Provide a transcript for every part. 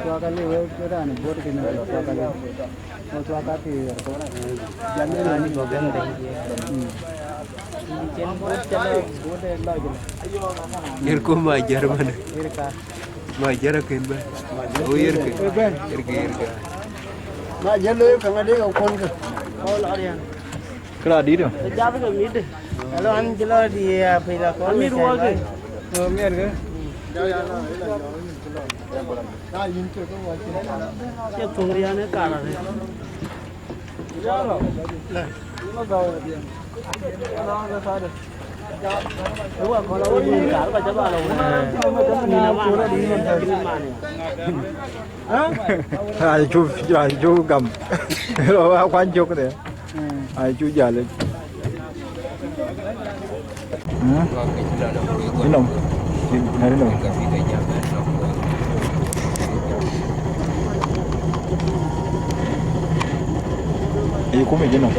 tua kali itu dah nih buat kena tua kali. Mau tua kali jangan ni gogan deh. Jen buat calo buat lagi. Irku majar mana? Irka. Majar kan ba? Oh irka. Irka. Majar lo kang ada okon ke. Oh lari yang. Keladi tu. Jauh ke mid. Kalau an calo dia pila kau. Mid wall ke. Oh mid ke. Nah ini tu tu wajib. Siapa tungrian ni cara ni. Ini bawa dia. Kalau ada sada. Đúng rồi, còn đâu nhìn cả và cho bà đâu. Nhìn nó chú nó đi luôn thời đi mà này. Chú cầm. Rồi áo khoan chú cái này. Chú già lên. Đến đâu? Đến đâu? Ý của mình đến đâu?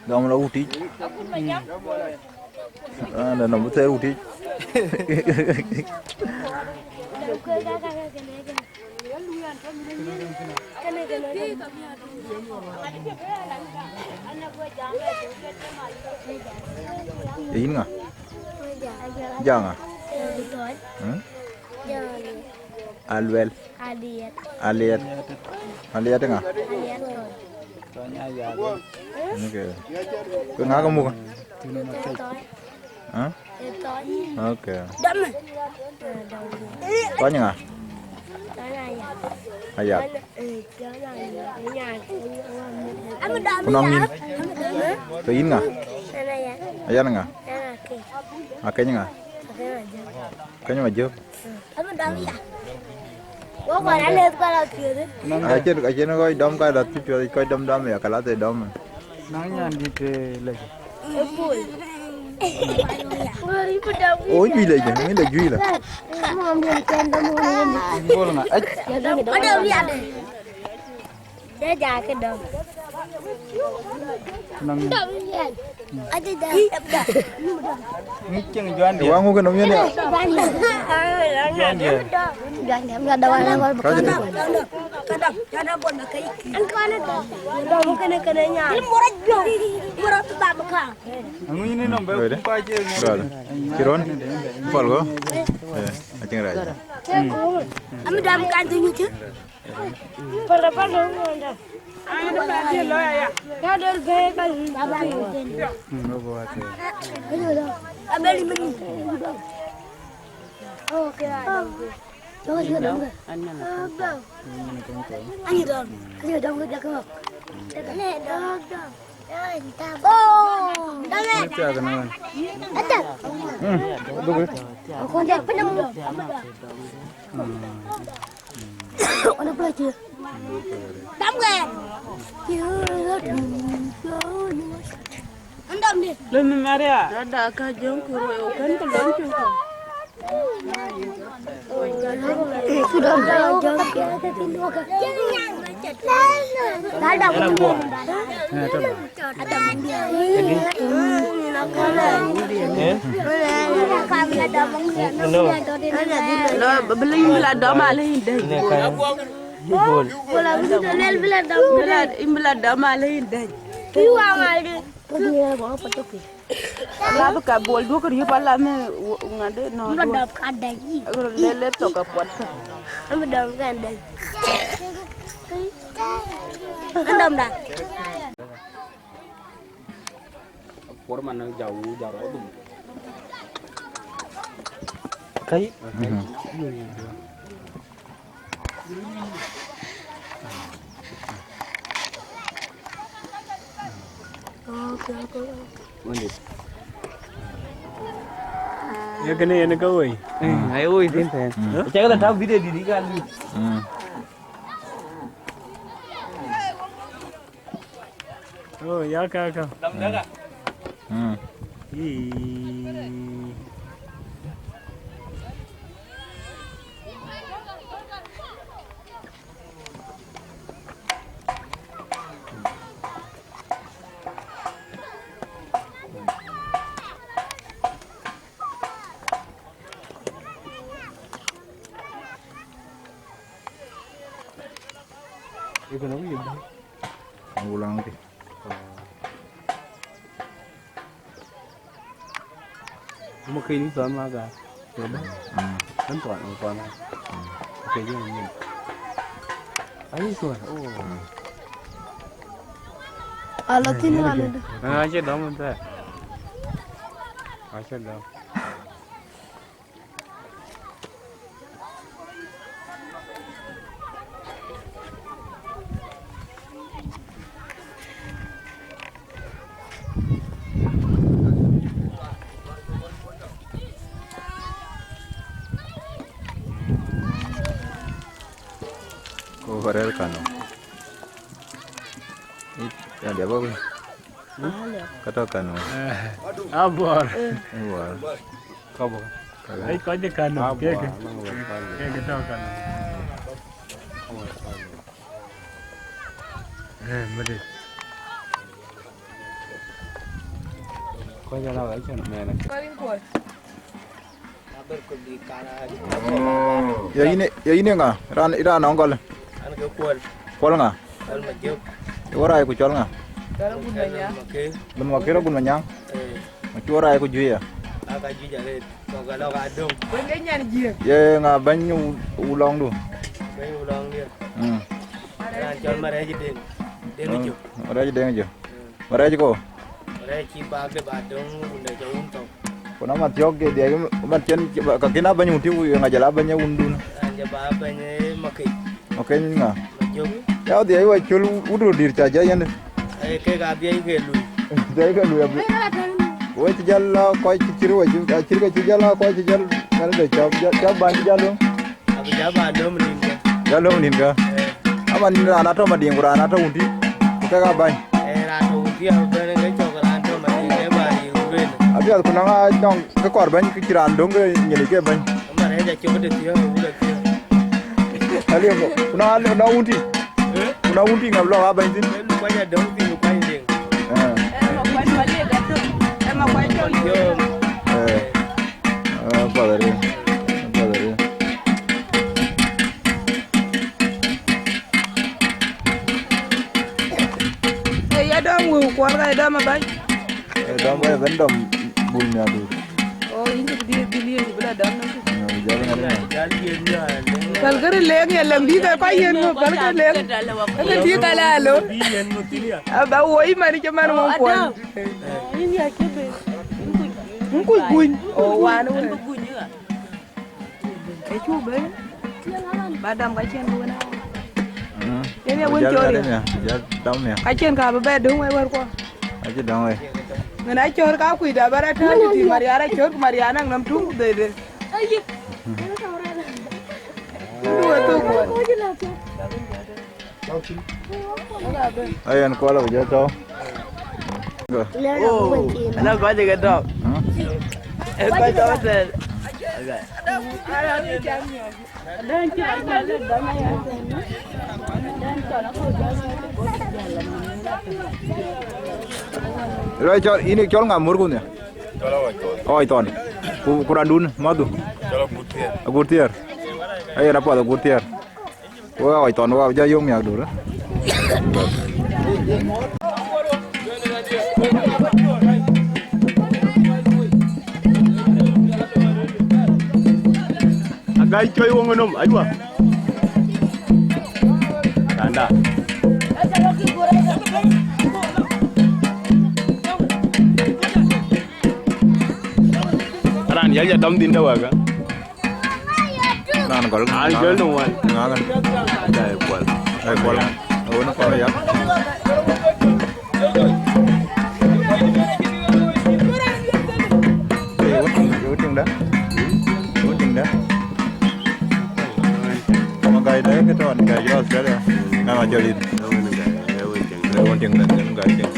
Dom la uti. Ada nombor saya uti. Ini nggak? Jangan. Alwel. Aliat. Aliat nggak? Oke. Kau nggak kamu kan? Hah? Oke. Banyak nggak? Ayat. Punangin. Kain nggak? Ayat nggak? Akenya nggak? Akenya maju. Aja koi dom kai lat tu koi dom ya kalau tu dom. Nanya di lagi. Oh ini lagi, ini lagi lah. Boleh nggak? Ada lihat deh. Dia jaga dong. nang Ada dah. Ngiceng juan dia. wangu ke nomnya ya Jangan ada warna kadang Kadang buat makai. Engkau ada dah. Dah bukan kenanya. Murah jual. Murah tu tak makan. Angu ini nombe pa je. Betul. Kiron pol go acing raja Kami dah makan tu ni tu. Pada dah. Ada pada lo ya. Ya ada begal. Nobo ate. Abel ini. Okey. Jangan juga dong. Ani dong. Ani dong dia kau. Ni dong. Oh, dah. Cha kana. Ada. betul Aku ada penuh. Ada pelaju. Đâm kìa. Anh đâm đi. Lên Maria. Ada kajong kuro kan belum juga. Sudah jauh ke atas itu ke. Dah dah. Ada mandi. Kami ada mandi. Lo beli bila dama lain dah. Bola bila dam. Bila dama lain dah. Kiwa ngali. Dia bawa petuk. Lah ka bol do ko pala me ngade no. Ada kada ni. Lele to ka pot. Ada kada. Andam dah. Por mana jauh jauh tu. Kai. Ya kena yang nak kau. Ayo izin saya. Cakap dah tahu video diri kan. Oh ya kakak. Dam dah. Itu nak apa? ulang ti Một khi đi toàn mà cả. Rồi đó. Vẫn toàn. Cái gì mình. Ấy rồi. Alatin wala. Aja dong entah. Aja dong. Farel kano. Ya dia apa? Kata kano. Abor. Wah. Kau. Ai kau je kan. Ke kita kan. Mari. Kau jalan lagi macam mana? Paling kuat. Ya ini enggak? Ira nongol. Ăn cái cuốn, Pol enggak? ăn mà chịu, Ora aku col enggak? Sekarang gunanya. makai, Ben wakira kun manyang. Macura aku juya. agak juga deh, kalau kadung, Bengenya ni dia. Ya enggak banyu ulang tu. kayak ulang dia, nah jual mereka aja deh, dia lucu, Ora aja deng aja. Ora aja ko. mereka cipa ke badung, udah jauh untuk, Kona mat jog dia macen kakina banyu tiu yang ngajala banyu undun. aja bapaknya makai, Oke enggak? maju, Ya dia wa cul udur dir caja yan. kayak gabiai kayak lu, Dia kan lu ya. Woi cijalla koi cicir wa cicir cijalla koi cijal kan da jab ban jalo. aku jawab adum nih, Jalo ninga. Aman ni ana to madi ngura ana to undi. Ka ban. ratu dia udah nggak coklat antum masih kayak bari uben, Abi al kunanga dong ke korban ke kirandong ke nyeli ke ban. kemarin aja coba deh dia udah dia, Ali kunanga na undi. Una unti ngablo apa ini? Lu banyak dong di lupa ini. Apa dari? Ya dong, keluarga ada mah baik. Dom bay vendom bulnya tu. Oh, ini dia sebelah dam nanti. Jalan ada. Kal kare leng ya leng di ka payen mo kal ka leng. Ka di ka la lo. Aba woi mari ke man mo ko. Ini ya kebe. Ngkuy kuñ. Oh, wan wan. Ai chu be. Badam ka chen wona. Ini won chori. Jalan dom ya. Ka chen ka ba dong wai war ko. Aja dong ay. Ngana chor ka kuy da bara ta di mariara chor mariana nam tung de de. Ayo. Ayan ko ala uja to. Oh, ana ko je gato. Ko to de. Rồi cho ini chol ngamur kun ya. Oh iton. Kurandun madu. Gurtier. Ayo apa ada gurtier. Wah iton wah aja yung yak dulu. Agai coy wong nom aywa. Tanda. Ran ya dam din dawa ga. Nan gol. Al gol no wan. Ngagan. Dai kwal. Ay gol. Oh no ko ya. Uting dah. Magai dah kita on gai jelas sekali. Nama jolin. Uting dah gai jeng.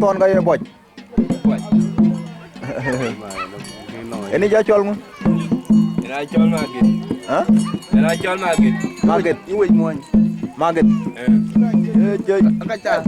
Ton gaya boj. Ini jacol mu? Ina chol magit. Hah? Ina chol magit. Magit. Iwit mon. Magit. Chơi Akacha.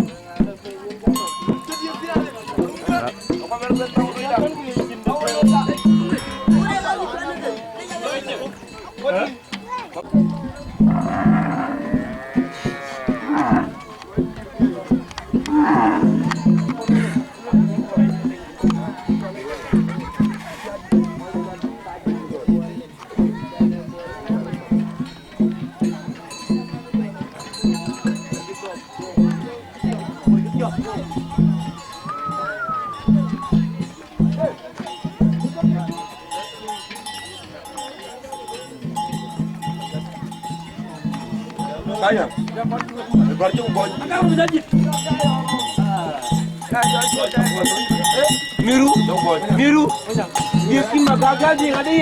Kaya. Berarti ubon. Miru. Miru. Dia kima gagal dia ngadi.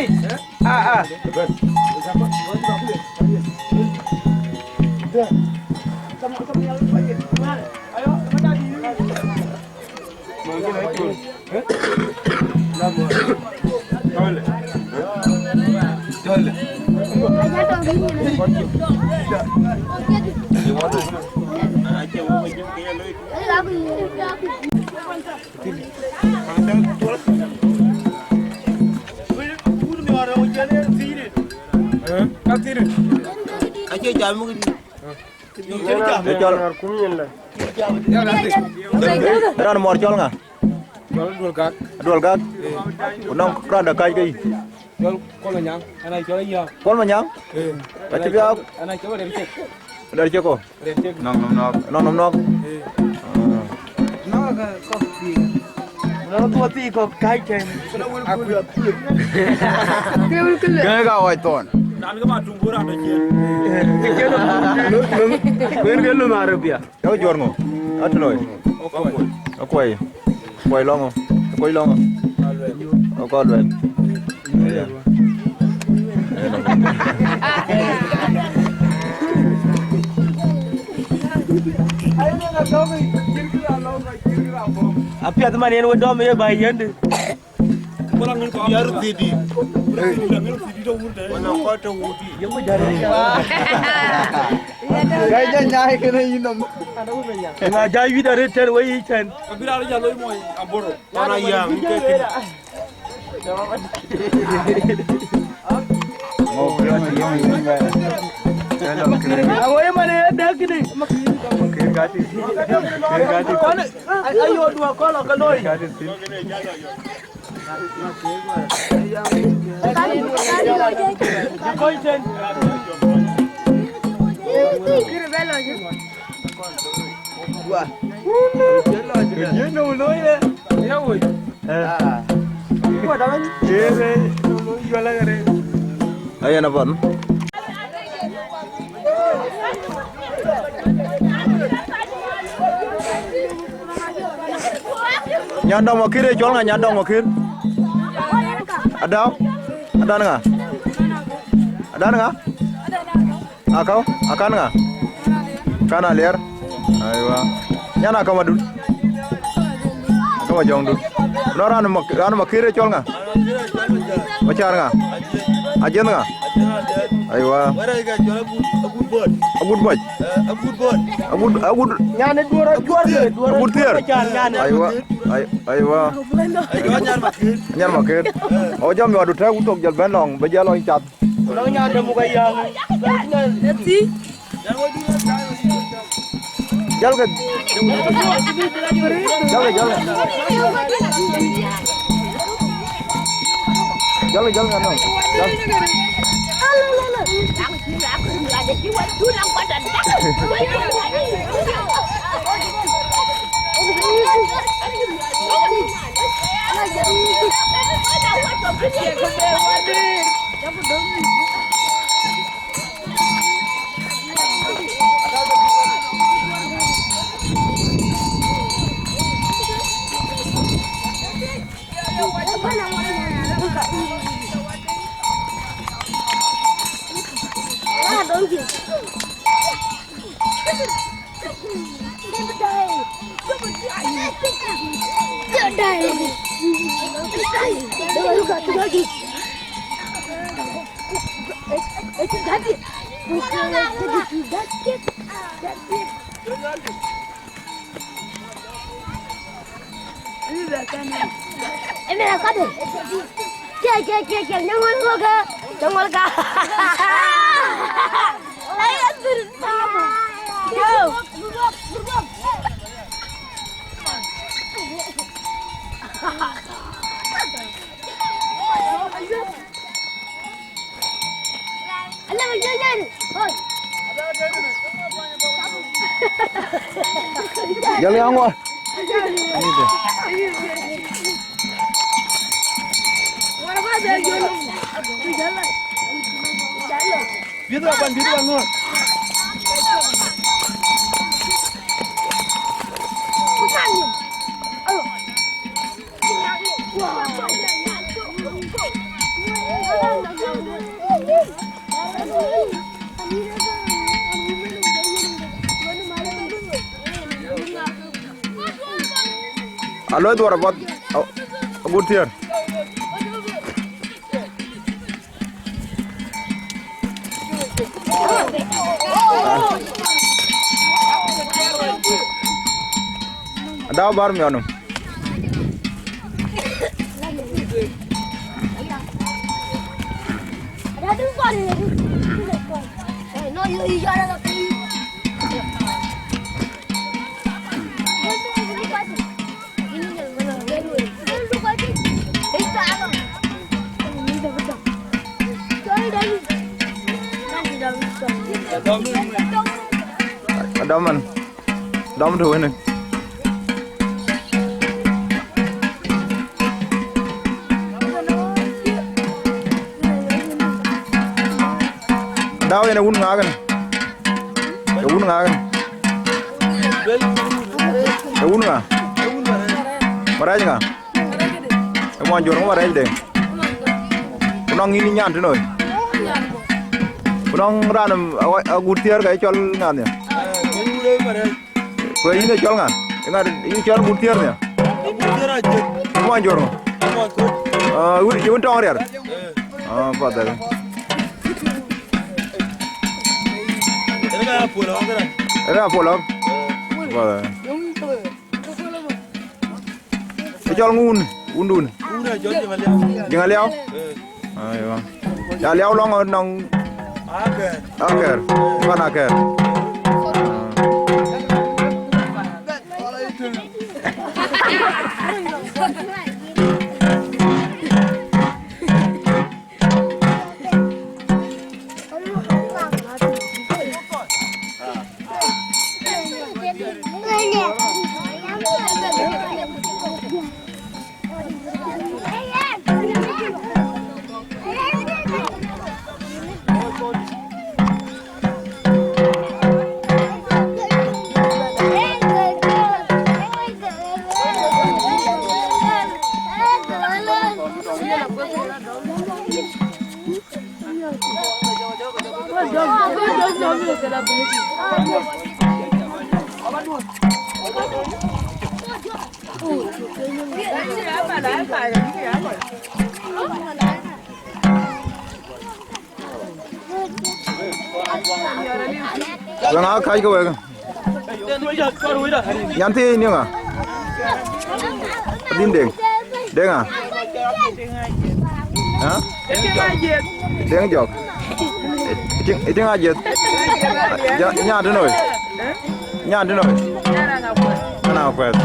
Ran morcol nggak? Dua gak. Unang rada kai kai. Kol manyang, anak coba iya. Kol manyang? Tapi dia Anak coba dari cek. dari Ceko. Dari cek. Nom. Naga kopi. Kalau tua pi kok kai ken. Aku ya. Gak kau iton. Lu marabia. Kau jual ngo? Atau loy? Akuai. Akuai longo. Akuai longo. Aku loy. Api atau mana yang udah me bayan deh. Biar tidi. Mana kota wudi. Kayaknya nyai kena inom. Nggak jadi dari ten way ten. Mana yang ke Aku yang mana ada gini. Ayo dua kolok keloi. Ayo napa? Nyandong mau kiri, jual nggak nyandong mau kiri? Ada? Ada nggak? Ada nggak? Akau? Akan nggak? Kana liar? Ayo. Nyana kau madun? Kau majong dun? Noran mau kiri jual nggak? Macar nggak? Ajen nggak? Ayo. Agut boj. Agut. Nyane dua Agut tiar. Ayo. Nyar makin. Oh jam yo adu teh untuk jal benong, bejalong cat. Kalau nyane muka yang. Jal ke. Jal kan. Jali angwa. Ini deh. Biru apa biru angwa? Halo itu orang buat agut tiar. Ada bar mianum. Daman, dam tu ini. Now in a wound wagon. The wound wagon. The wound wagon. Marajanga. I want your over day. Long in yan to know. Long run a good tear guy, Cholgan. Where in the Cholgan? You tell good tear there. Come on, Joro. You went on here. Oh, father. Era pull up. Cho ngun, undun. Jangan liao. Ayo. Ya liao long nong. Aker. Mana aker? Jangan khai cái vậy. Nhắn thế nhưng à? Đinh đèn, đèn à? Hả? Đèn giọt. Tiếng ai giật? Nhà thế rồi. Nhà thế rồi. Nào quẹt.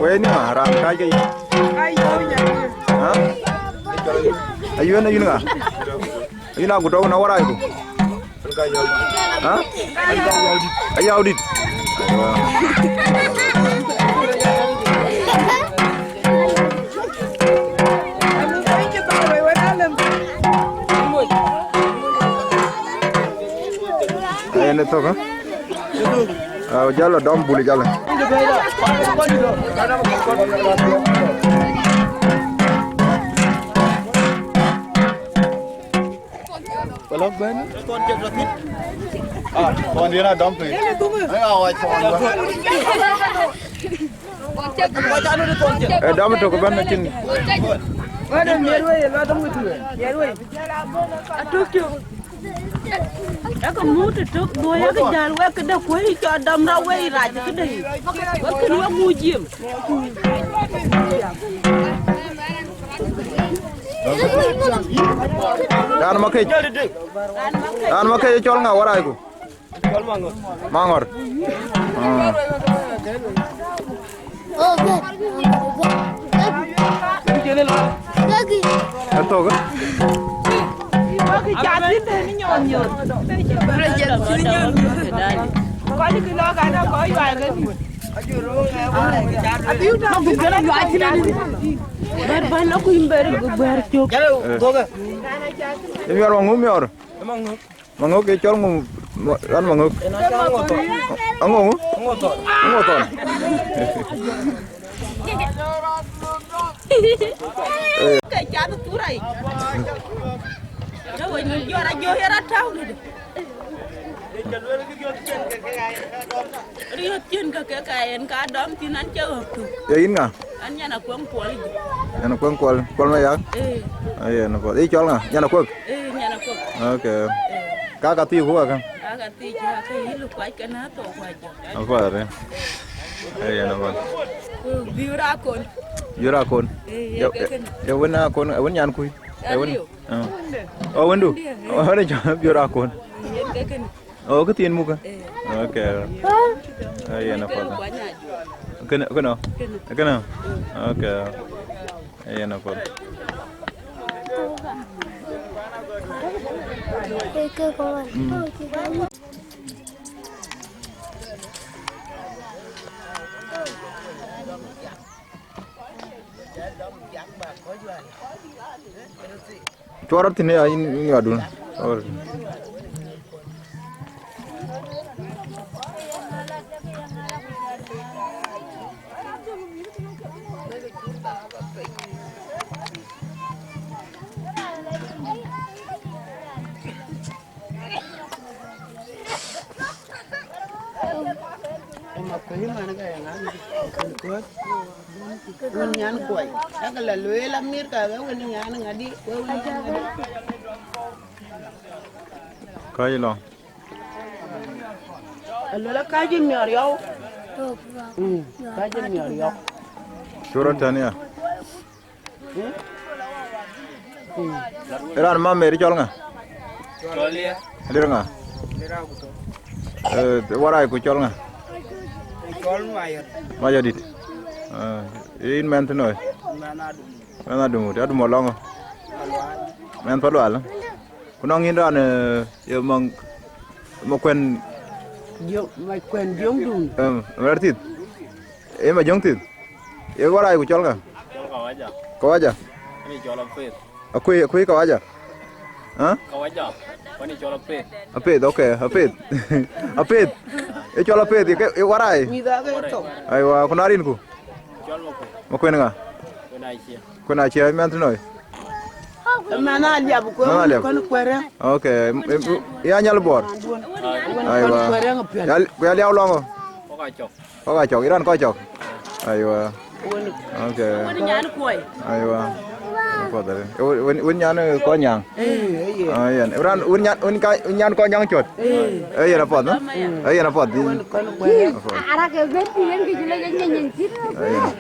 Quẹt nhưng mà làm cái gì? Hả? Ayun à? Ayun aku tahu nawar aku. Hah? Ayo audit. Ini tuh kan? Jalan dom boleh jalan. Kalau ban, tuan jadi ratit. Tuan dia nak dump ni. Awak tuan. Dump tu ke ban macam ni. Ada merway, ada mutu. Merway. Atuk tu. Aku mutu tu, dua ke jalan, aku dah kuih ke dam rawai raja tu dah. Aku ni mujiam. Dan makai col nggak warai ku? Col mangor. Lagi. Atau kan? Jadi ni nyon. Kau ni kena kan? Kau iwan kan? Abiu dah bukan lagi ni. Berban aku imbar bercuk. Ini orang ngumur. Manguk ke col ngum, kan manguk. Anggung. Ngoton. Kayak jatuh turai. Jauh ni juara jauh herat tahu ni. Rihat jen kekayan kadam tinan jauh tu. Ya ini nggak? Anya nak kuang kual. Yana kuang kual mana ya? Iya nak kual. Ini col nggak? Yana kuang? Nyana kuang. Oke. Kakak tiu kuah kan? Kakak tiu kakak hidup kuat kena tu kuaja. Apa ada? Iya nak kual. Biurakon. Biurakon. Ya wana kon, wan yan kui. Wan. Oh wandu. Oh ada cakap biurakon. Oh ketian muka. Oke. Iya nak kual. Kena. Oke. Iya nak kual. Coret ini ya ini adun. Or. Ini mana kayak ngani? Unyan kuai. Aku lalu lamir kagak unyan ngadi. Kaji lo. Lalu lah kaji miariau. Kaji miariau. Surat tanya. Iran mam meri chol nga. Chol ya. Alir nga. Warai ku chol nga. Chol mayor. Maja dit. In men tenoy. Mana dum. Ada molong. Men palu ala. Kunong indan yo mang mokwen Jom, mai kuen jom dun. Berarti. Ma jong tit. Ye warai ku chol nga. Chol kau aja. Kau aja. Ini chol apet. Aku kau aja. Hah? Kau aja. Ini chol apet. Apet, okay, apet. Apet. Chol apet, ye warai. Mida ke to. Aywa, kunarin ku. Chol mo ko. Mokwen nga. Kuna isia. Kuna chia men tenoy. Mana liab ko kon kwere. Okay, ya nyal bor. Aywa. Kwere ngapian. Ya liao longo. Kau kacok. Kau kacok, Iran kacok. Aywa. Okay. Nyan kuai. Aywa. Apa tadi? Un nyan ko nyang. Ayan. Iran un nyan ko nyang chot. Iya dapat, no? Iya dapat. Kon kwere. Ara ke beti yang kijule nyen sir. Ayun.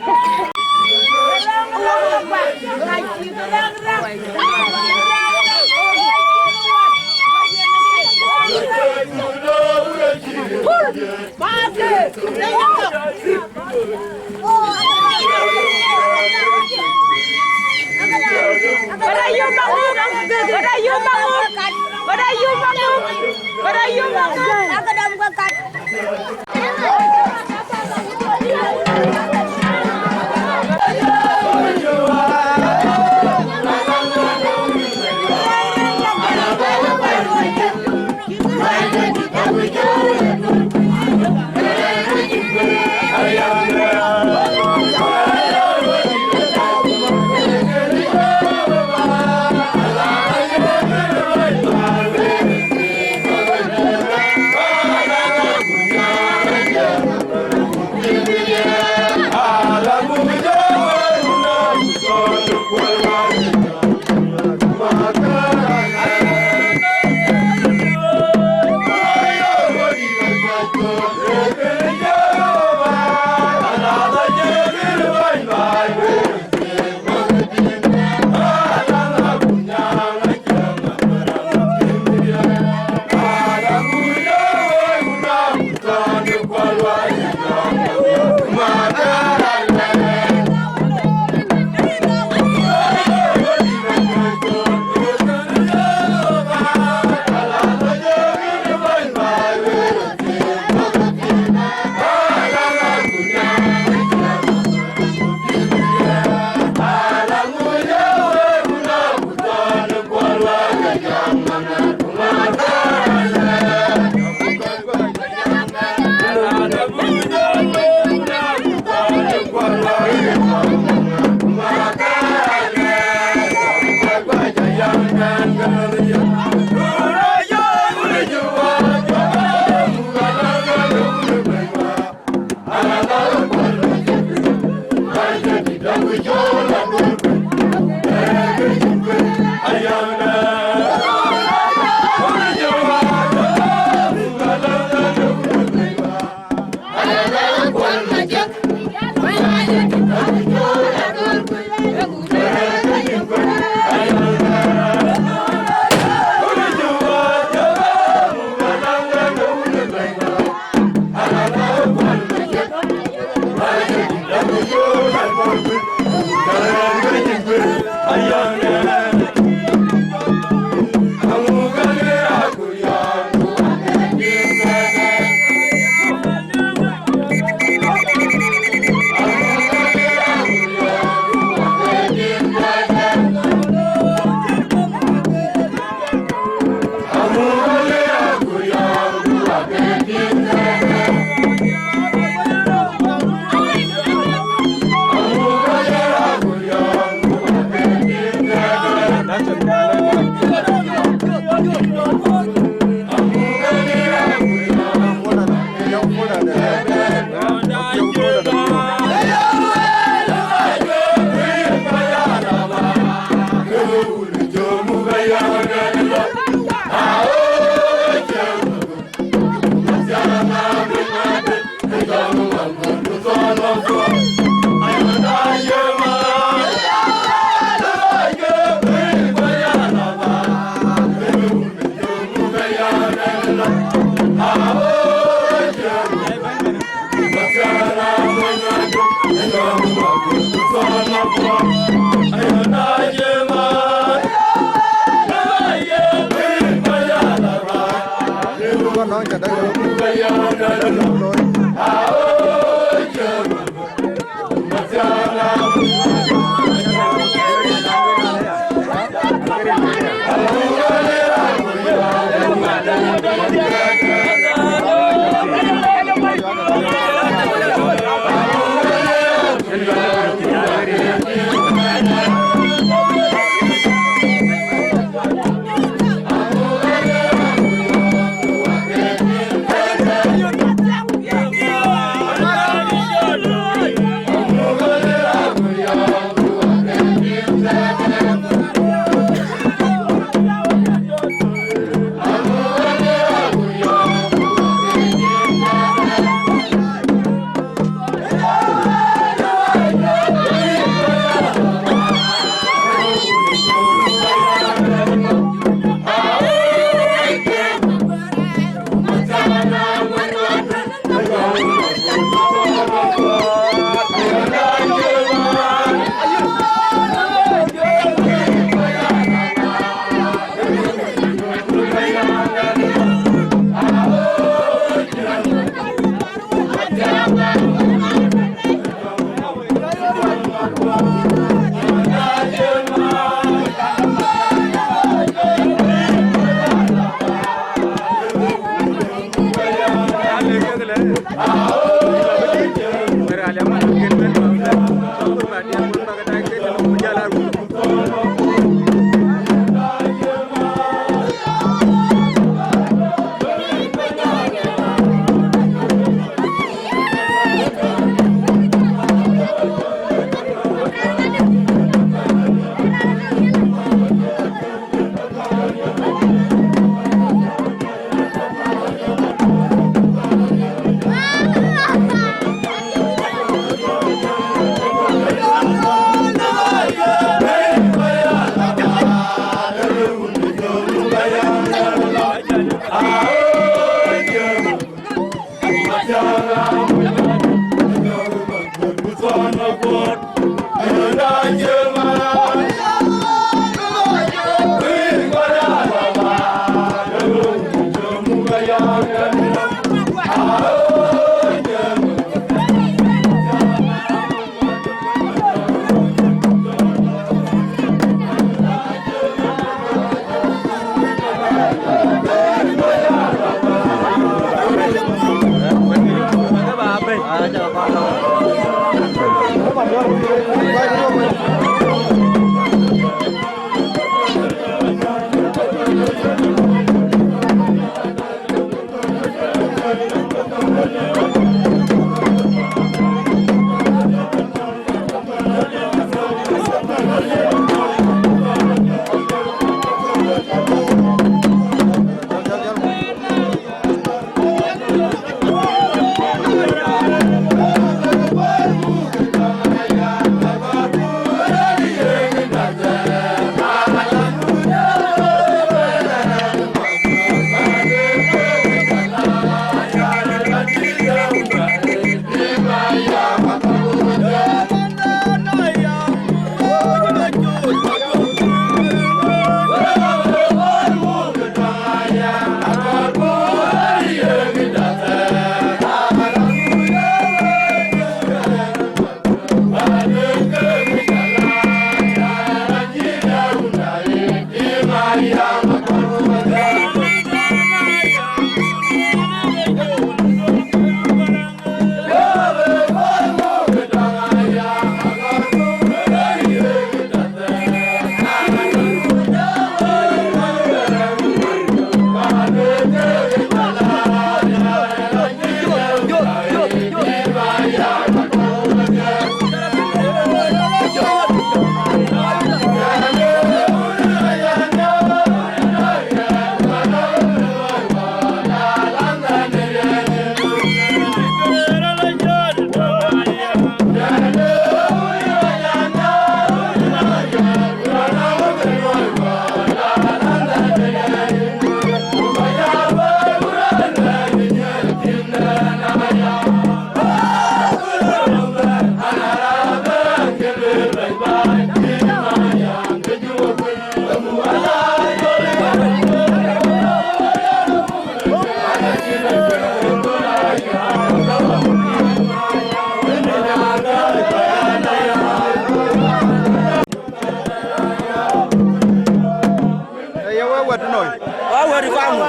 Dapat noi. Awar Kongo.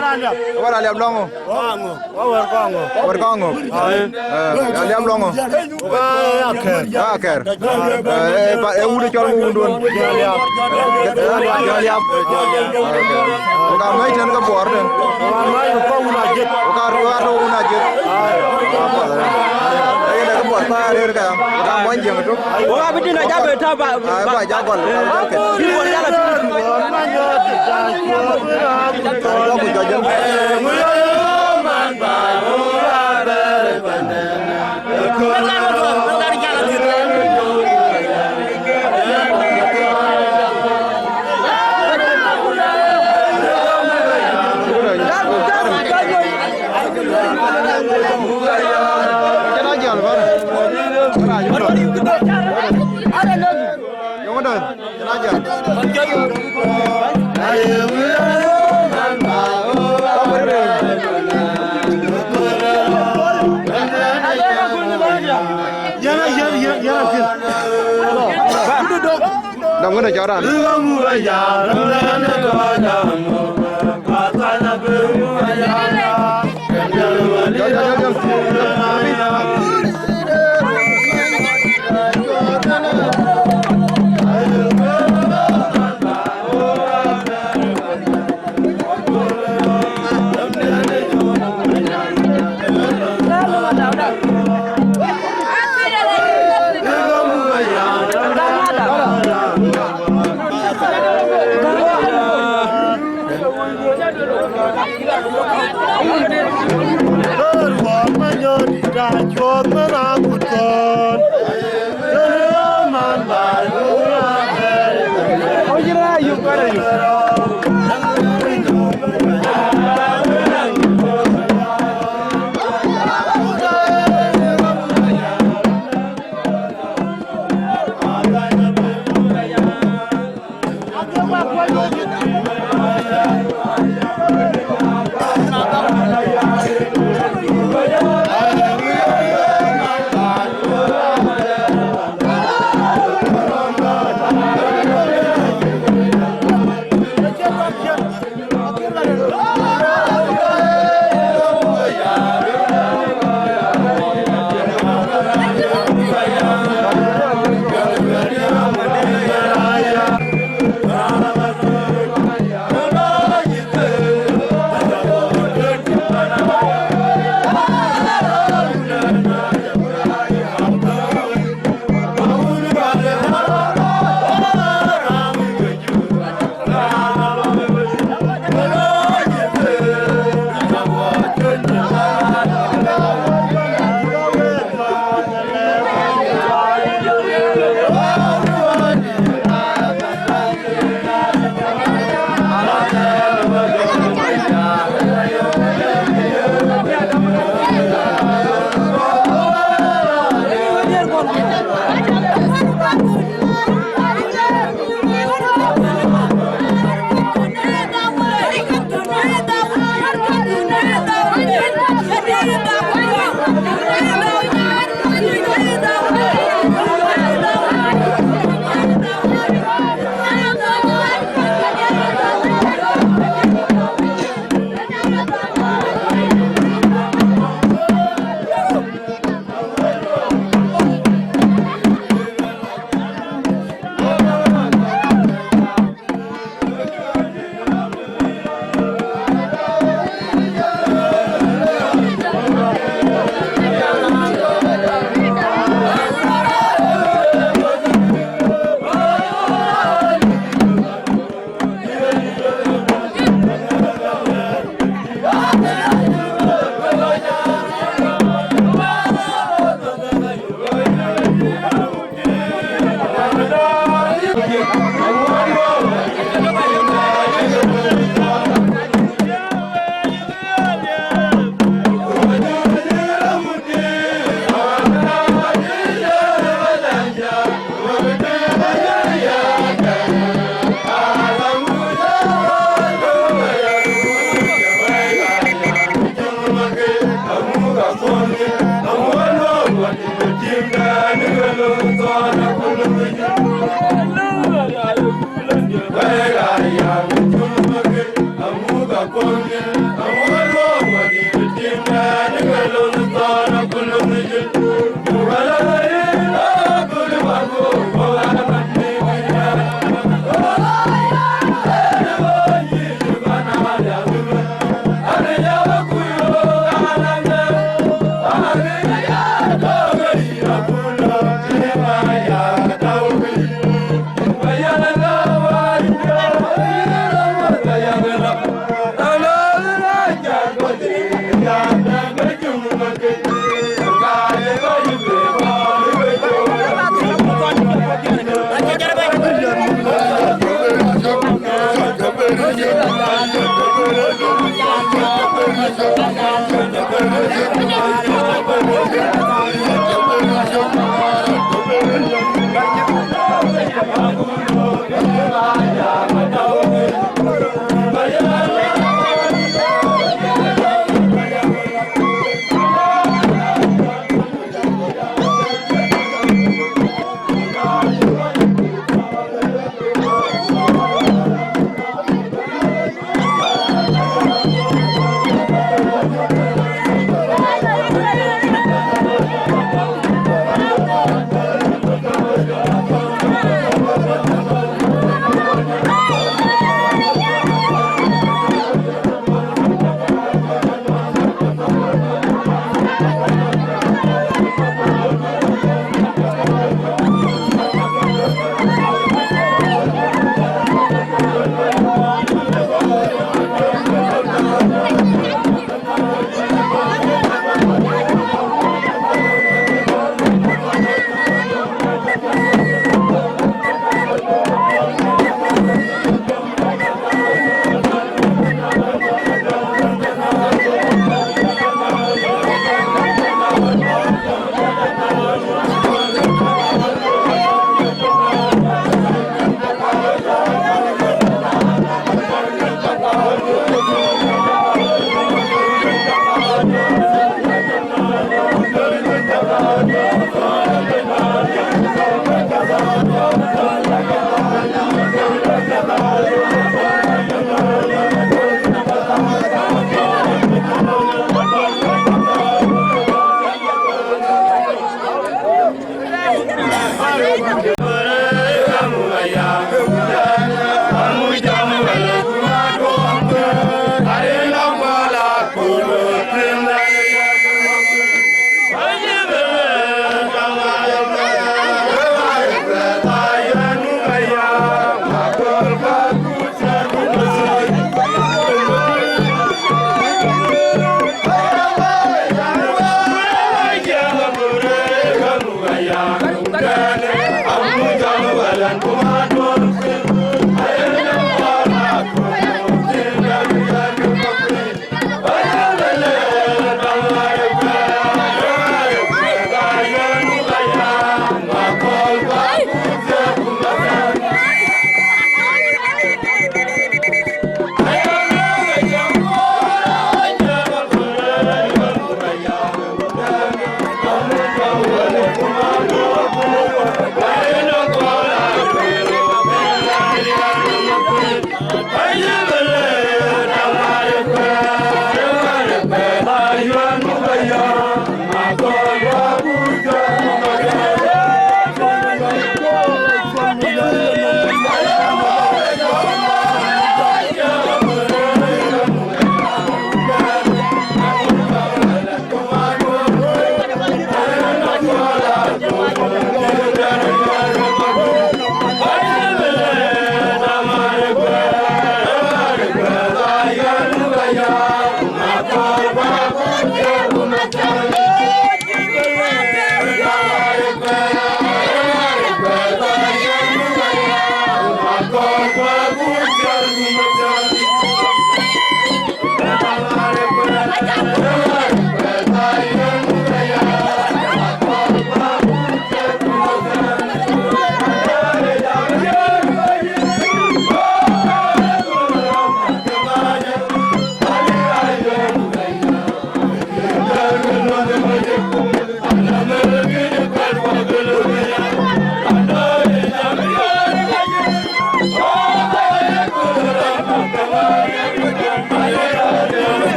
Awar aliam longo. Kongo. Awar Kongo. Awar Kongo. Aliam longo. Aker. Aker. Udah col ngundun. Aliam. Ka mai tan ka bor den. Mai ko unajit. Ka ruar unajit. Apa dah. Ai dah ka bor pa der ka. Ka mon jeng tu. Wa bitin na jabe ta ba. Ba ja kon. Okey. Di bor jala tu. Đồng cái này cho ra.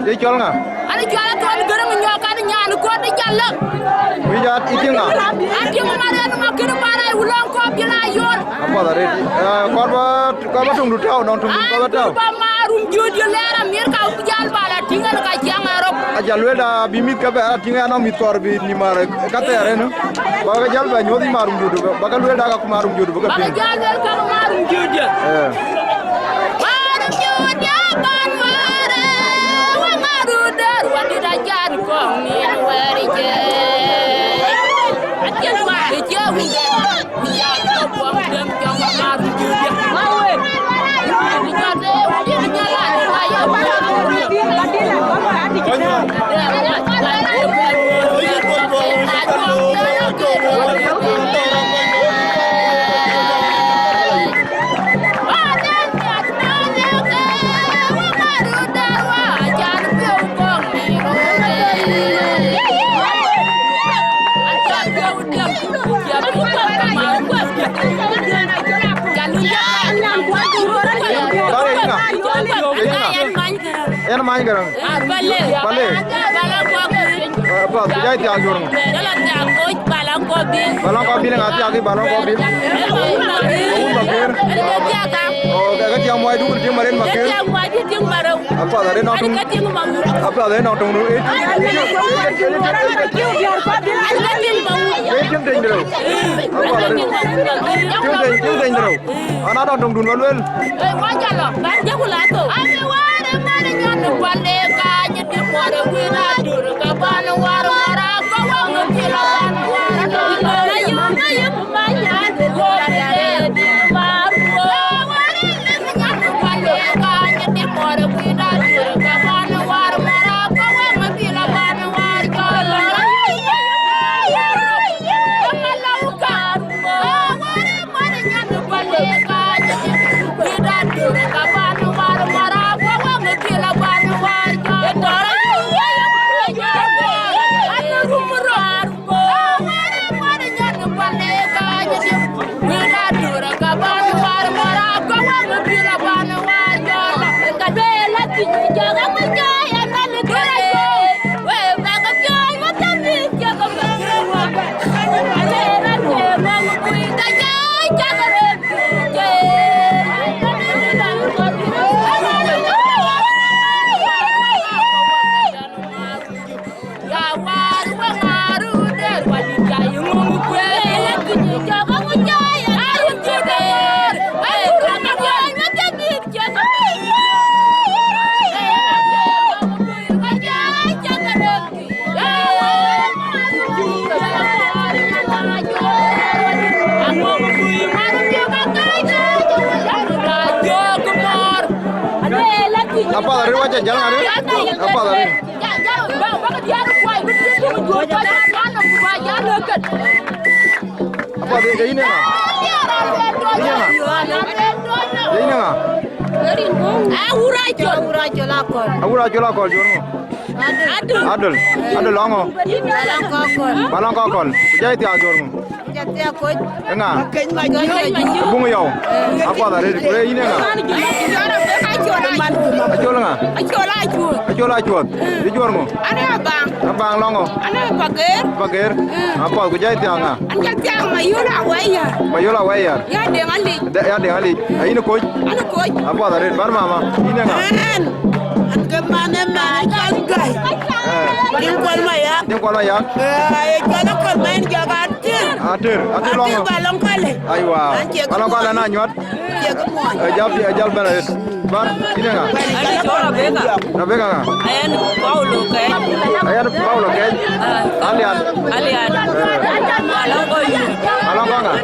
Dia jual nggak? Ada jualan tuan gerang nyokan nyanu ko di jalan. Wijat itu nggak? Adi kemarin makin parai ulang ko bilayun. Apa tadi? Korban tunggu tahu, nonton korban tahu. Ba marum jojo lera mir ka ujal bala dingan ka jang arop. Aja lu ada bimit kabe tinggal anak mitor bi ni mar kata ya reno. Baga jal ba nyodi marum jodo. Baga lu ada aku marum jodo. Baga jal wer ka marum jojo. Marum jojo ban mare wa marudar wa dirajan ko mir wari je. Aja wa je wi ya ko bo dem jang marum jojo. Mawe. Dikade dia nyala ayo. Yang main gerang. Bale. Apa? Bijai tiang jorong. Jalan tiang koi balang kopi. Balang kopi ni ngati agi balang kopi. Oh, makir. Oh, kaga tiang muai dulu tiang marin makir. Tiang muai tiang baru. Apa ada nonton? Apa ada nonton dulu? Tiang dendro. Apa ada? Tiang dendro. Anak nonton dulu maluel. Wajar loh. Banyak ulah tu. Mana nyanu bale ka nyedi more wira dur ka ban war wara ko wong kilan war ayu manya de di war wari nyanu bale ka nyedi more wira dur ka ban war wara ko wong kilan war ko malau ka wari nyanu Apa dari wajah jalan ada? Apa dari? Apa dari ini nggak? Ini nggak? Ini nggak? Aku raja lakon jono. Adul longo. Balang kokol. Jadi tiap jono. Enggak. Bunga yau. Apa dari? Ini nggak? Acol nggak? Acol acuat. Di jono. Abang longo. Pager. Apa? Aku jadi tiap nggak? Mayola wayar. Ya dengan alik. Ini coach. Apa dari? Bar mama. Ini nggak? Atir longo. Aywa. Balong kale na nyot. Jal benar. Bar ini enggak? Rabeka enggak? Ayan Paulo kay. Alian. Balong enggak?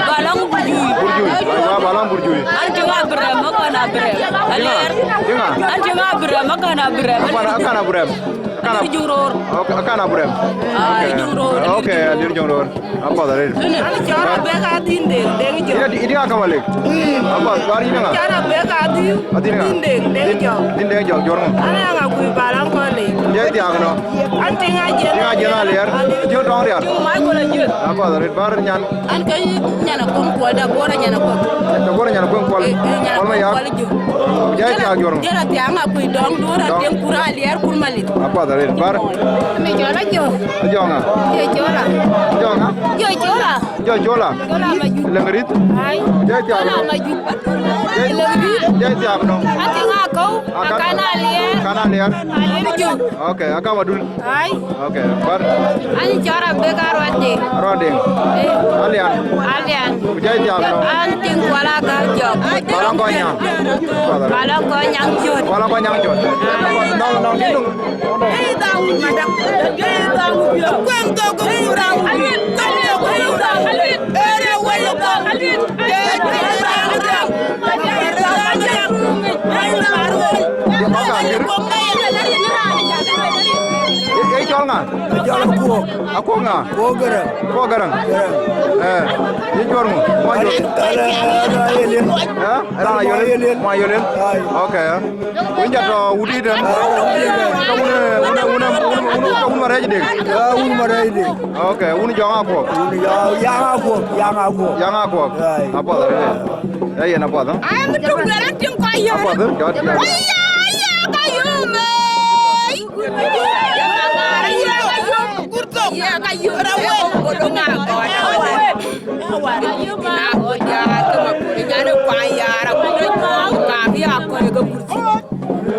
Balong burjui. Aywa balong burjui. Anjunga brem makana brem. Alian. Anjunga brem makana brem. Makana brem. Juror. Oke, akana brem. Juror. Oke, alir juror. Apa dari? Cara beka dinding. Ini akan balik. Apa hari ini enggak? Cara beka dinding jauh jorong. Ana enggak kui balang kali. Dia tiang no. Anting aja na liar. Jo dong liar. Apa dari bar nyan? An kai nyana kumpul da bora nyana kumpul. Kolma ya. Dia tiang jorong. Dia tiang enggak kui dong dura tiang pura liar kurmalit. Apa dari bar? Me jola jo. Jonga. Jola. Lengerit. Hai. Dia tiang no. Dia tiang no. Akana liar. Oke, aka wadul. Hai. Oke, bar. Ani cara beka roding. Alian. Jadi tiang no. Anting wala ka jok. Balong konyang jot. Nong hidung. Aku nggak. Kau garang. Ini jualmu. Mau jual? Elang ayolin. Mau ayolin? Oke. Ini jatuh udi dan. Kamu marah aja deh. Oke. Ini jangan aku. Yang aku. Apa tadi? Ya apa tuh? Ayam betul berat yang kaya. Apa tuh? Iya kayu rawen bodoh ngaco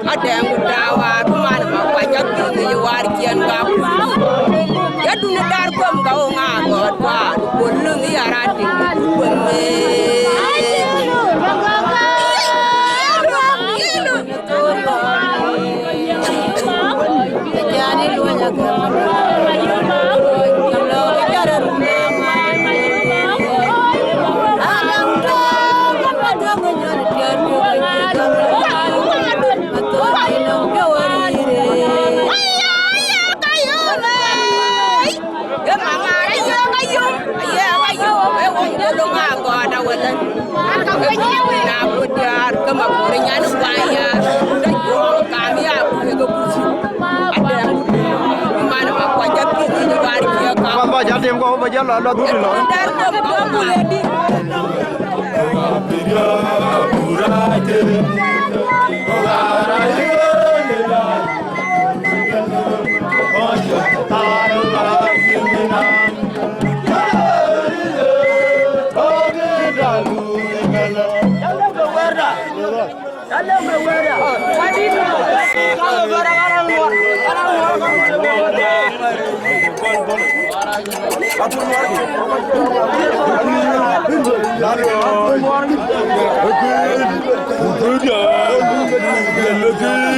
ada yang udah kemana mau pajak gitu warkian baku ya dunia darkom kau ngagot waduh bolong ya rating jadi lu aja jadi yang kau baca lah dulu loh.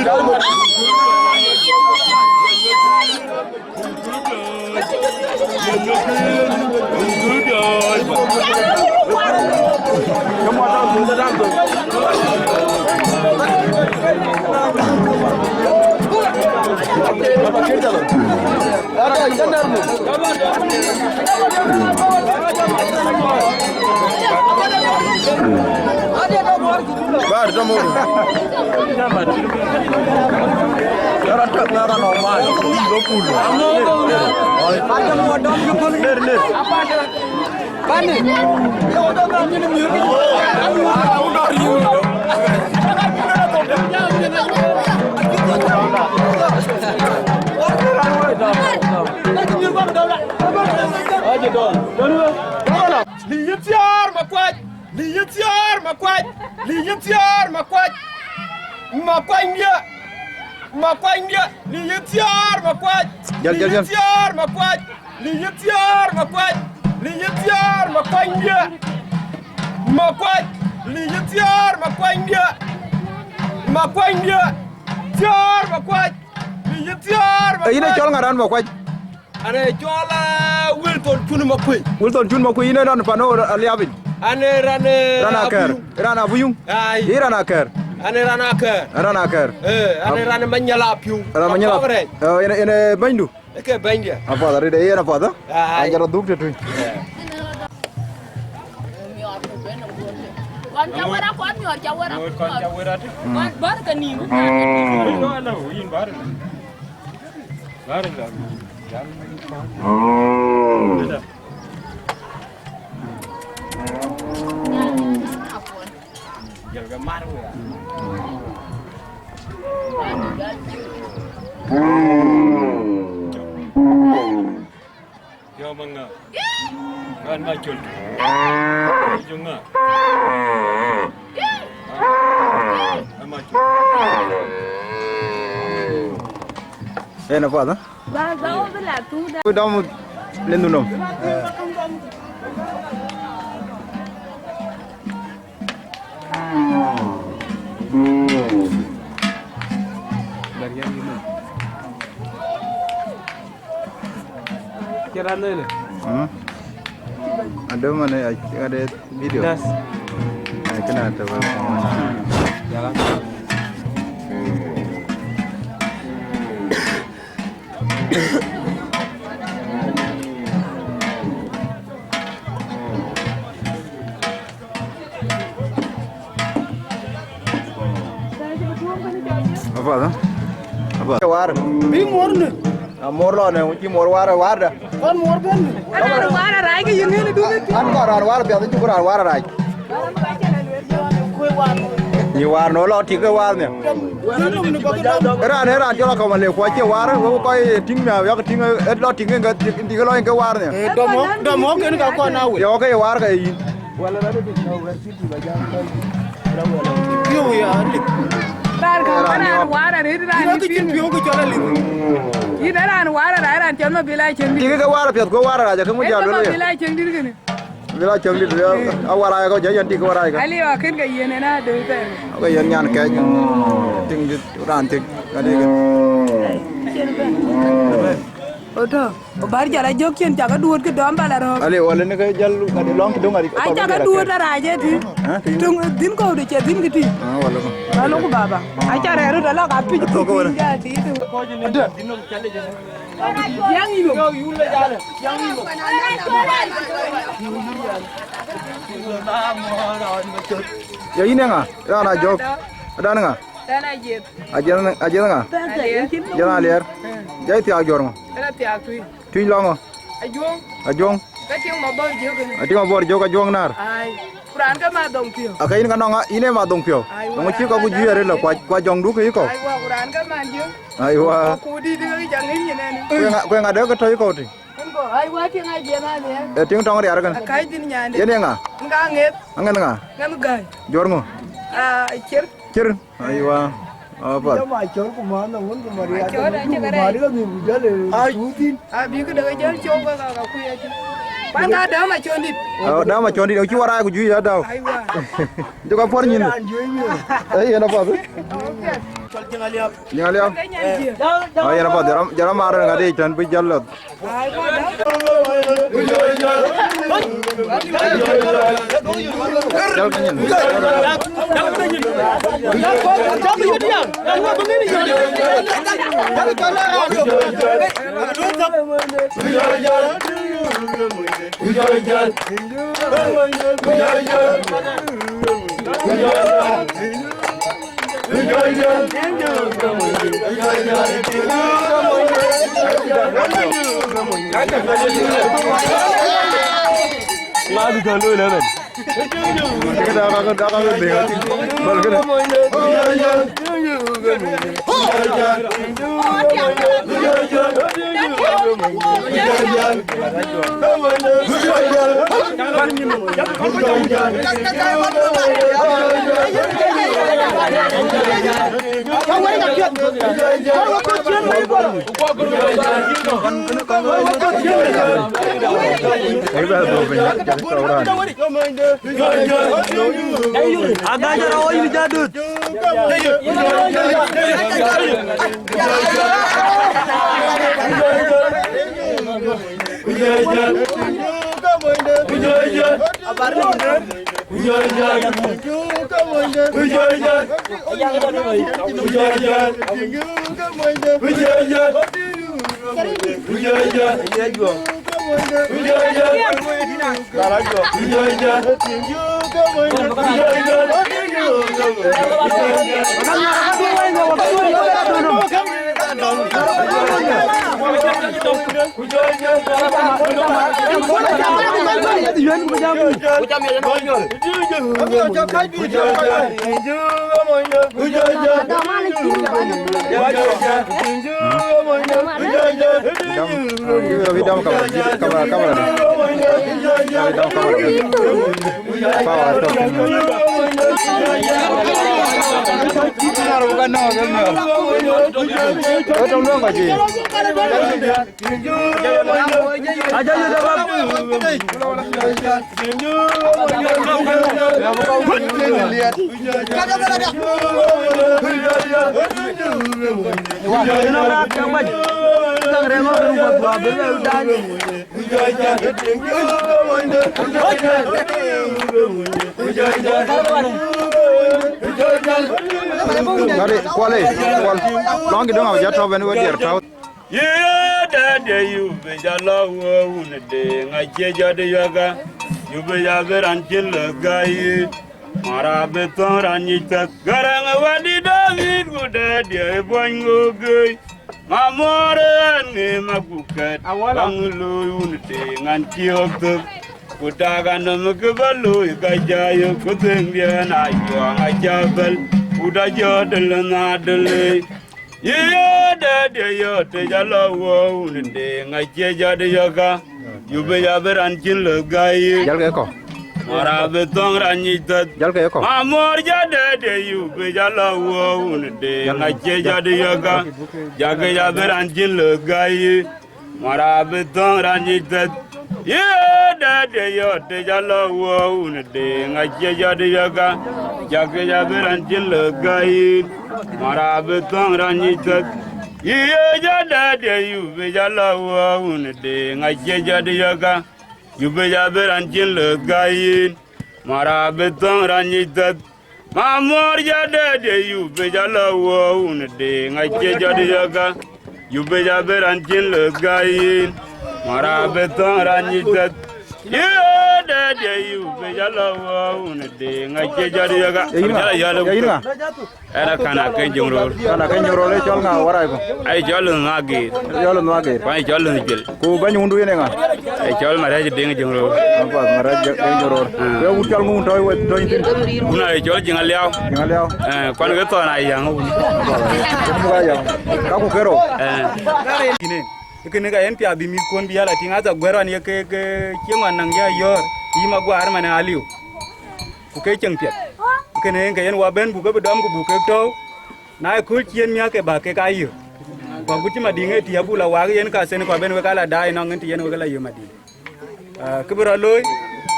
Kamu Bar jamur. Orang tak orang normal. 20. Ada modal juga ler. Apa ada? Bani. Ya udah kami ni miri. Udah riu. Aja dong. Lihat makwaj. Lihat makwaj. Lihat makwaj. Makwaj dia. Makwaj dia. Lihat makwaj. Lihat makwaj. Lihat makwaj. Lihat makwaj dia. Makwaj. Lihat makwaj dia. Makwaj dia. Tiar makwaj. Lihat makwaj. Ini jual ngaran makwaj. Ane jual Wilton Jun makwaj. Wilton Jun makwaj ini ran pano aliabin. Ane ranaker. Rana buyung. Ai. Ini ranaker. Ane ranaker. Ranaker. Ane rana menyalapiu. Rana menyalap. Oh ini bandu. Oke bandu. Apa dari dia apa tu? Anjar duk tu. Con cháu ra con nhỏ cháu ra. Con cháu ra đi. Con bớt cái níu. Nó là in bớt. Bớt là. Giờ cái mắt rồi à. Yo manga. Kan macul. Junga. Đây là vợ đó. Ba dấu với là tu đã. Tôi đau lên tụi nó. Kira ni. Ada mana ada video. Das. Kena ada Jalan. Apa tu? Apa? War. Bimor ni. Mor lo ni, uci mor war dah. Kan mor kan. Ada warna rai ke yang ni dulu. An war biar tu juga war rai. Ni war no lo tiga war ni. Ran jo kau malah kuat je war, kau ting ni, ya ting lo ting enggak tiga lo enggak war ni. Domo kan kau kau nahu. Ya okey war ke ini. Wala ada di universiti bajan. Yo ya. Ran kau ran warna ni ran. Kita tu cuma pion kau jalan ni. Ini ran warna ran cuma bila cengdi. Tiga ke war piat kau war aja kamu jalan dulu ya. Bila cengdi kan. Bila cengdi tu ya. Awal ayah kau jajan tiga war ayah. Ali akan ke ini na dulu tu. Okey yang nyan ke ting ran ting ada ke. Oto, baru jalan jokian jaga dua ke dom balar. Ali wala ni ke jalu ada long kidung ada. Ay jaga dua raja tu. Tung din kau deh din gitu. Wala ko. Lalu ku baba. Ay cara heru dah lah kapi. Jadi itu. Ada. Dinok cale je. Yang ini. Kau yule jalan. Yang ini. Ya ini nga. Ya na jok. Ada nga. Dan ajet. Aja nga. Jangan liar. Jadi tiap jorong. Ada tiap tu. Tuin long. Ajong. Ajong. Kacang mabau juga. Ati ma bor jok ajong nar. Ay, Quran kan madong pio. Akai ini kan nga ini ma dong pio. Ngo chi ka ku ju yare la kwa jong du ke ko. Ay wa Quran kan manju. Ai wa. Ku di dengan jangan ini nene. Ko nga de ka toy ko ti. Ko ay wa ti ngai dia na ne. Ting tong ri ar kan. Kai din nyande. Ye nga. Nganget. Angan nga. Ngam gai. Jorngo. Ah, cer. Kir. Ai wa. Apa? Jom acor kumana un kumari ada. Acor aja kan. Kumari kan ni budal. Tutin. Ah, bi ko daga jal coba ka ku ya. Panga dah macam ni. Dah macam ni, aku warai aku jual ya dah. Itu kau pun ni. Eh, apa tu? Jangan lihat. Oh, ya apa? Jangan marah dengan dia, jangan pergi jalan. Lalu kalau lepas. Kita akan dengar. Agak jauh ini jadut. Kuali, long kita ngau jatuh benu dia tahu. Yeah, that you be jalo unde ngaje jade yoga you be jaber anjil gai mara beton ranita garang wadi david gude dia boingo gai mamore ne magukat bangulu unde nganti okto kutaga nam kebalu gajayo kuteng dia na yo ngajabel udah jodel na dele. Yeah, that you te jalo unde ngaje jade yoga you be jaber anjil gai Jal ke ko? mara beton ranita Jal ke ko? amor jade you be jalo unde ngaje jade yoga jaga jaber anjil gai mara beton ranita yeah, that you te jalo unde ngaje jade yoga jaga jaber anjil gai mara beton ranita yeah, jade you be jalo unde ngaje jade yoga you be jaber anjil gai mara beton ranita mamor jade you be jalo unde ngaje jade yoga you be jaber anjil gai mara beton ranita yeah, that you be jalo unde ngaje jade yoga Ina. era kana kan jongro Kana kan nyoro le chol nga warai ko. ay jolo ngage Jol no age. ay jolo jil Ku banyu undu yene nga. ay jolo mara je deng jongro Apa maraj nyoro. Yo ucal ngun toy we toy tin. una ay jolo jingal yaw Ngal yaw. kwan ga to na yang Mu ga yaw. Ka ku kero. kine kene ga en pia bi mi kon bi ala tinga ta gwero ni ke kiman nang ya yor yima gwar mana aliu ku ke cheng pia kene ga en wa ben bu ga dam ku bu ke to na ku chien mi ke ba ke ka yu ba guti ma dinge ti abula wa yen ka sen ko ben we kala dai no ngenti yen we kala yu ma di kebra loy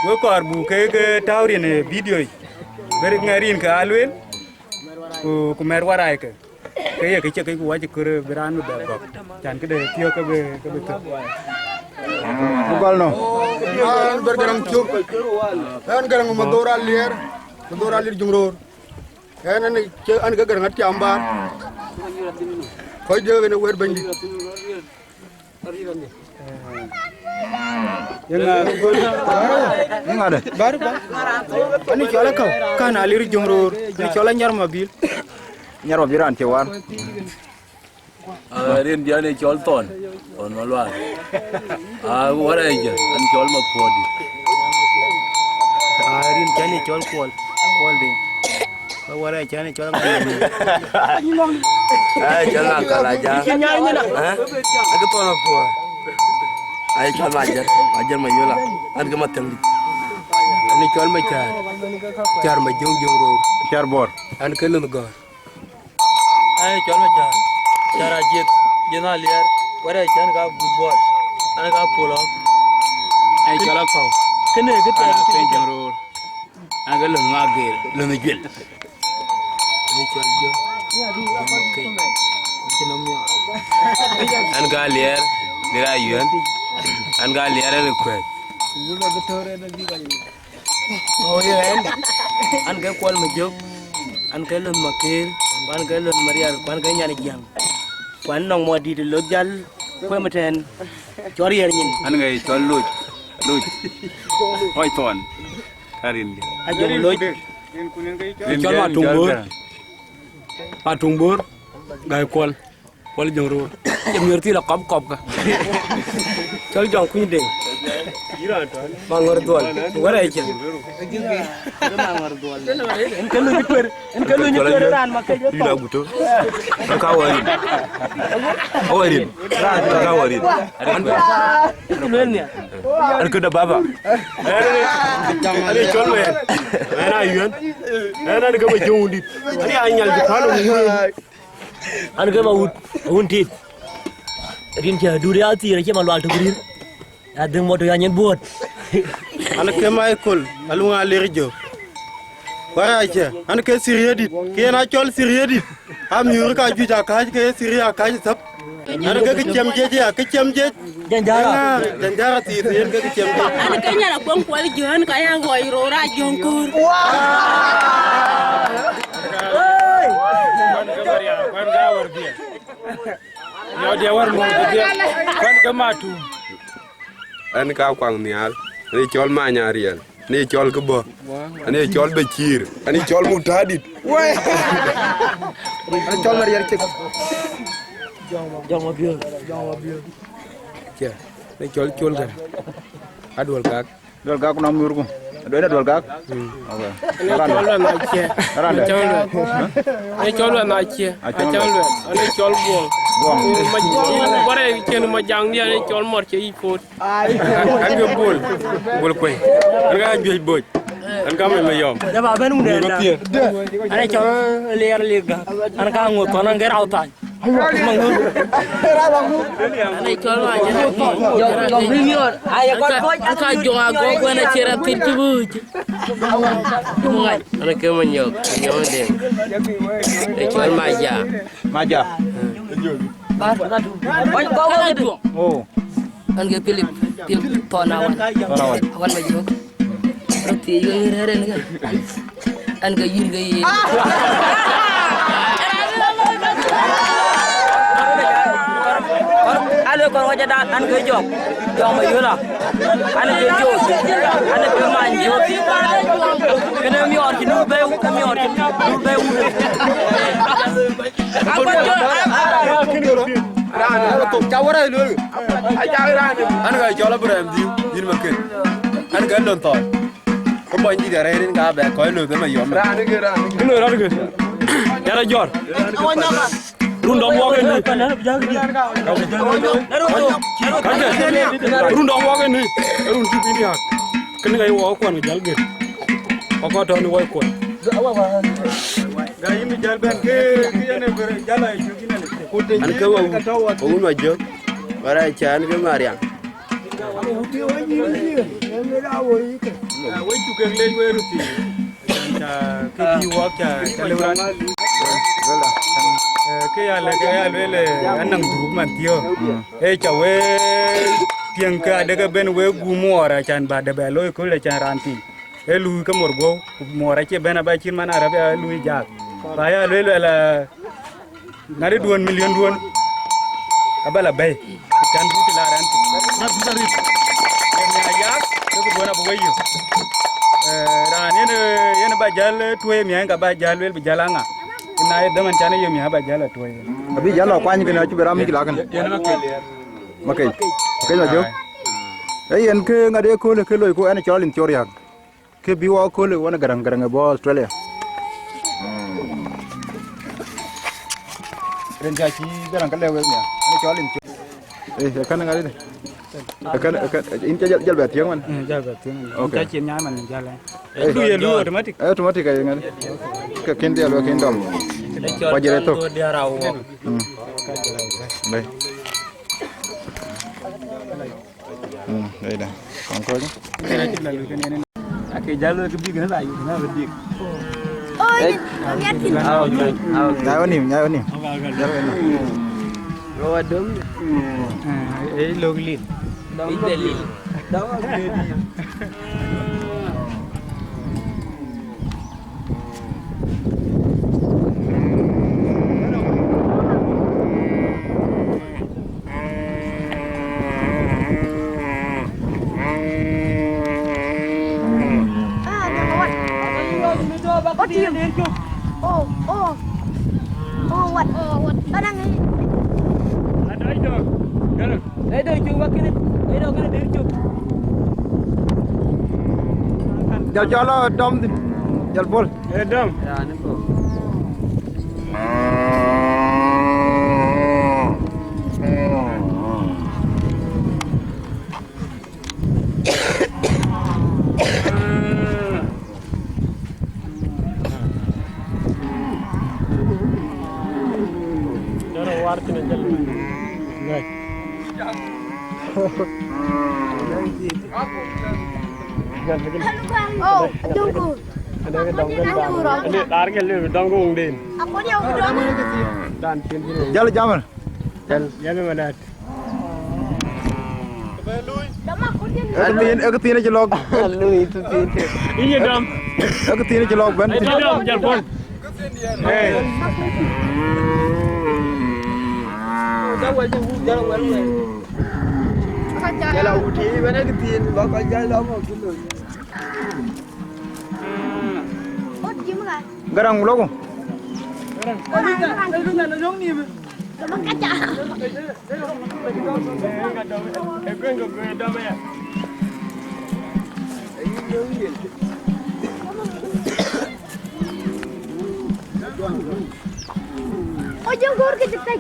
go kor bu ke tawrin video ber ngarin ka alwen ku mer warai ke ye ke che ke ku waje kur beranu da gok chan ke de tio ke be to bugal no ber garang chuk an garang madora lir jumror an ga garang at ambar koy de ne wer bandi yang ada baru ba ani chola kau kan alir jumror ni chola nyar mobil nyar biran cewan rin dia ni chol ton malwan wara je an chol ma podi rin chani chol kol ding wara chani chol chol na kalaja aku ton po ai chol ajar mayola an ga matem ni chol ma char ma jong char bor an kelun gor ai chol ma char ajit jena liar wara chan ga football an ga polo ai chola ko kene gete ken jomror an ga lun magir lun jil ni chol jo an ga liar dira yuen an ga liar ne kwet an ga kwal ma jog an ga lun makir an ga lun mariar an ga nyani jang kwan nong mo di lo jal ko maten chori yer nyin an ga chol luj hoy ton karin a jom loj chol ma tungbor gai kol jongro em ngerti la kop ka chol jong kuin ding mangor dol wara je mangor dol en kelu ni per ran ma ke ila buto ka warin ka warin an ko da baba ani chol me ana yuen ana ga ma jondi ani anyal di palo ni an ga ma untit rin cha duri ati ra che ma lwal to gurir adeng moto ya nyen buot ana ke ma ekol alunga lerjo wara je ana ke siriedit ke na chol siriedit am yur ka ju ja ka ke siria ka sap ana ke chemje janjara ti yen ke chemje ana ke nyana kon kwal jon ka ya go iro ra jon kur kan ga war dia yo dia war mo dia kan ga matu an ka kwang nial ni chol ma nyariel ni chol ko bo ani chol be chir ani chol mutadit an chol mariel chik jong ma bio che ni chol kan adwal kak ku nam murku ada dua gak oke chol na che chol na che ani chol bo ma bare ken ma jang dia ni chol mor che i fot an ga bol koy an ga joj boj an ka me yom da ba ben mu de ana chol leer lega an ka ngot ton an ga rauta ana chol ma yo premier ay ko ka jonga go na chera tintubuj ana ke ma nyok de ni chol maja oh an ga pilip tonawan wan ma jog roti yo here ne an ga yin ga yi ale ko waja da an ga jog ma yola an ga jog an ga ma jog kene mi or ki nu be an ga chol abram di din makin an ga lon to ko boy di da rein ga ba ko lo ma yom yara jor rundong wagen ni rundong wagen ni run ti ni ha kan ga wo ko ni jalge ko to ni wo ko ga yimi jalben ke yene jala jogina an ka wa ma jog wara chan ga mariam anang group man tio chawe tiang ka daga ben we gumora chan ba da ba loy ko le chan ranti lu ka morgo mora che ben ba chin man arabe lu jak ba ya le la ngari 2 million duon abala bay chan buti la ranti na bari ya jak ko bona bo wayo ran yen ba jal tuwe mi nga ba jal wel bi jalanga na daman chane yo mi ba jala tuwe abi jalo kwany ke na chu beram ki lagan makai ke na jo ai en ke ngade ko le ke loy ko ana chalin choriak ke biwa ko le wana garang garang bo Australia ren ja chi garang ka le we nya ana chalin kan ngade kan in jal ba tiang man jal ba tiang okay cha chen nya man jala lu automatic ay ngade ke ken dia lo ken dom wajere to dia rawo đây đây này còn coi nhé cái jalo cái bi cái này nó là đi ôi nhai vào niệm rồi đúng ấy lô lìn đó cho nó đâm chặt bol đâm oh tunggu ada ke dongeng ini lari ke lu dongeng din aku dia udah dan pintu jalan jaman jalan mana cái tiền cho log lu itu tin ini dam cái tiền cho log ben dam jalpon eh Kalau uji mana ketin bakal jalan mau gitu. oh gimana garang logo Emang kaca. Oh jenggur ke cetek.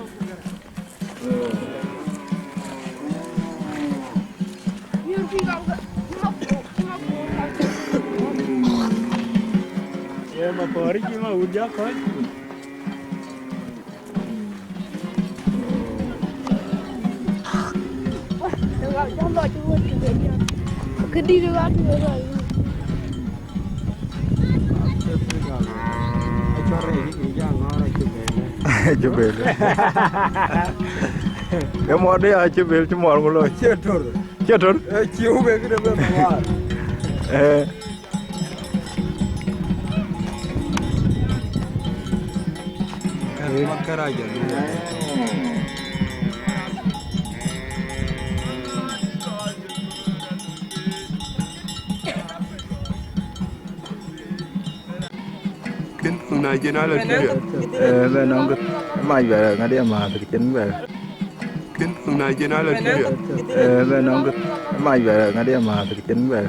Ya mau pergi cuma udah kan. Jangan bawa cuci dia. Gede juga dia. Chubel. Em mua đi ai chubel chứ mua ngon rồi. Chết rồi. Chiếu về cái đó mà. Cái makan aja. Này trên nó là chuyện về nó mai về ngay đây mà từ chính về này trên nó là chuyện về nó mai về ngay đây mà từ chính về